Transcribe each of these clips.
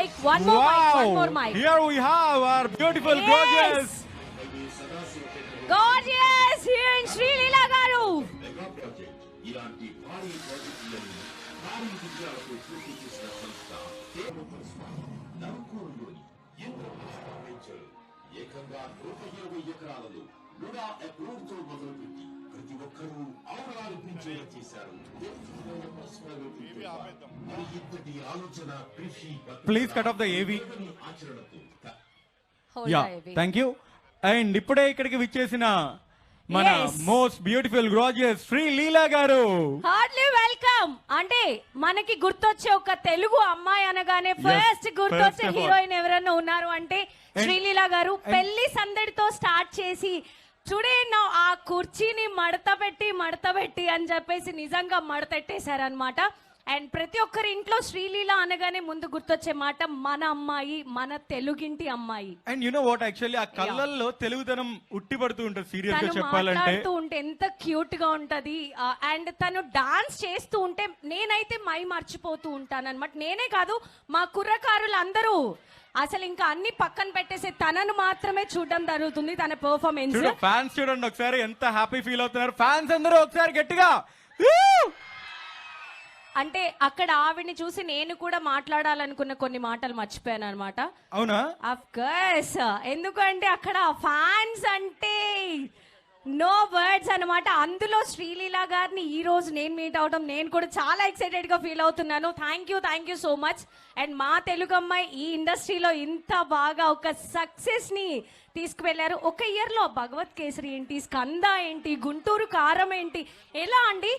mic, one more mic, one more mic. Here we have our beautiful, gorgeous. Gorgeous heroine Sri Leela garu. ఏకంగా 120 ఎకరాలలో లుడా అప్రూవ్తో మొదలుపెట్టి ప్రతి ఒక్కరూ అవగాహన చేశారు. Please cut off the AV. Yeah, thank you. And ఇప్పుడే ఇక్కడికి విచ్చేసిన మన మోస్ట్ బ్యూటిఫుల్ గ్రాడ్యుయేట్ శ్రీ లీలా గారు హార్ట్లీ వెల్కమ్. అంటే మనకి గుర్తొచ్చే ఒక తెలుగు అమ్మాయి అనగానే ఫస్ట్ గుర్తొచ్చే హీరోయిన్ ఎవరైనా ఉన్నారు అంటే శ్రీలీల గారు. పెళ్లి సందడితో స్టార్ట్ చేసి టుడే నా ఆ కుర్చీని మడత పెట్టి అని చెప్పేసి నిజంగా మడతెట్టేశారనమాట. అండ్ ప్రతి ఒక్కరి ఇంట్లో శ్రీలీల అనగానే ముందు గుర్తొచ్చే మాట మన అమ్మాయి, మన తెలుగింటి అమ్మాయి. And you know what, actually ఆ కళ్ళల్లో తెలుగుదనం ఉట్టిపడుతూ ఉంటుంది. సీరియస్ గా చెప్పాలంటే ఉంటే ఎంత క్యూట్ గా ఉంటది. అండ్ తను డాన్స్ చేస్తూ ఉంటే నేనైతే మై మర్చిపోతూ ఉంటాను అనమాట. నేనే కాదు, మా కుర్రకారులు అందరూ అసలు ఇంకా అన్ని పక్కన పెట్టేసి తనను మాత్రమే చూడడం జరుగుతుంది, తన పర్ఫార్మెన్స్. ఫ్యాన్స్ చూడండి ఒకసారి ఎంత హ్యాపీ ఫీల్ అవుతున్నారు. ఫ్యాన్స్ అందరూ ఒకసారి గట్టిగా. అంటే అక్కడ ఆవిడ్ని చూసి నేను కూడా మాట్లాడాలనుకున్న కొన్ని మాటలు మర్చిపోయాను అనమాట. అవునా? Of course. ఎందుకంటే అక్కడ ఫ్యాన్స్ అంటే నో వర్డ్స్ అనమాట. అందులో శ్రీలీల గారిని ఈ రోజు నేను మీట్ అవడం నేను కూడా చాలా ఎక్సైటెడ్ గా ఫీల్ అవుతున్నాను. Thank you so much. And మా తెలుగు అమ్మాయి ఈ ఇండస్ట్రీలో ఇంత బాగా ఒక సక్సెస్ ని తీసుకువెళ్లారు. ఒక ఇయర్ లో భగవత్ కేసరి ఏంటి, స్కంద ఏంటి, గుంటూరు కారం ఏంటి, ఎలా అండి?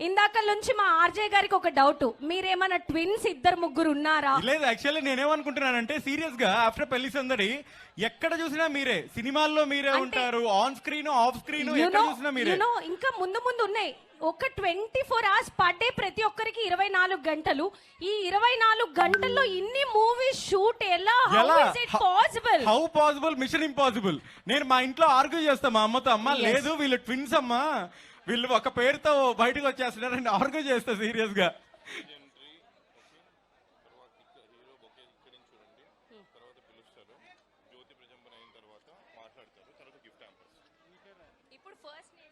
ఇందాక నుంచి మా ఆర్జే గారికి ఒక డౌట్, మీరేమన్నా ట్విన్స్ ఇద్దరు ముగ్గురు ఉన్నారా? లేదు, యాక్చువల్లీ నేనేమనుకుంటున్నానంటే సీరియస్ గా ఆఫ్టర్ పెళ్లి సందడి ఎక్కడ చూసినా మీరే, సినిమాల్లో మీరే ఉంటారు, ఆన్ స్క్రీన్ ఆఫ్ స్క్రీన్ ఎక్కడ చూసినా మీరే. ఇంకా ముందు ఉన్నాయి. ఒక 24 hours పర్ డే, ప్రతి ఒక్కరికి 24 గంటలు. ఈ 24 గంటల్లో ఇన్ని మూవీస్ షూట్ ఎలా? How possible? Mission impossible. నేను మా ఇంట్లో ఆర్గ్యూ చేస్తా మా అమ్మతో, అమ్మ లేదు వీళ్ళు ట్విన్స్ అమ్మా, వీళ్ళు ఒక పేరుతో బయటకు వచ్చేస్తున్నారు అని ఆర్గ్యూ చేస్తా సీరియస్ గా. ఇప్పుడు ఫస్ట్